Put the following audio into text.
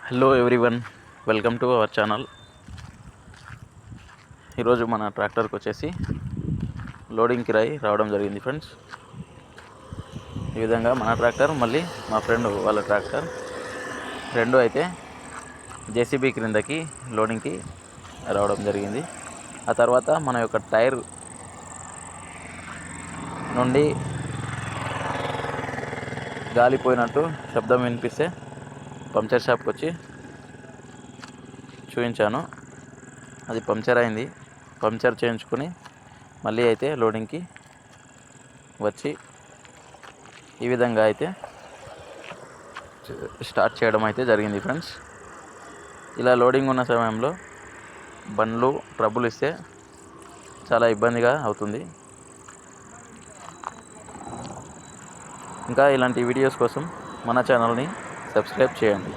Hello everyone, welcome to our channel. ఈరోజు మన ట్రాక్టర్కి వచ్చేసి లోడింగ్ కిరాయి రావడం జరిగింది ఫ్రెండ్స్. ఈ విధంగా మన ట్రాక్టర్ మళ్ళీ మా ఫ్రెండ్ వాళ్ళ ట్రాక్టర్ రెండు అయితే జేసీబీ క్రిందకి లోడింగ్కి రావడం జరిగింది. ఆ తర్వాత మన యొక్క టైర్ నుండి గాలిపోయినట్టు శబ్దం వినిపిస్తే పంక్చర్ షాప్కి వచ్చి చూపించాను. అది పంక్చర్ అయింది. పంక్చర్ చేయించుకొని మళ్ళీ అయితే లోడింగ్కి వచ్చి ఈ విధంగా అయితే స్టార్ట్ చేయడం అయితే జరిగింది ఫ్రెండ్స్. ఇలా లోడింగ్ ఉన్న సమయంలో బండ్లు ట్రబుల్ ఇస్తే చాలా ఇబ్బందిగా అవుతుంది. ఇంకా ఇలాంటి వీడియోస్ కోసం మన ఛానల్ని సబ్స్క్రైబ్ చేయండి.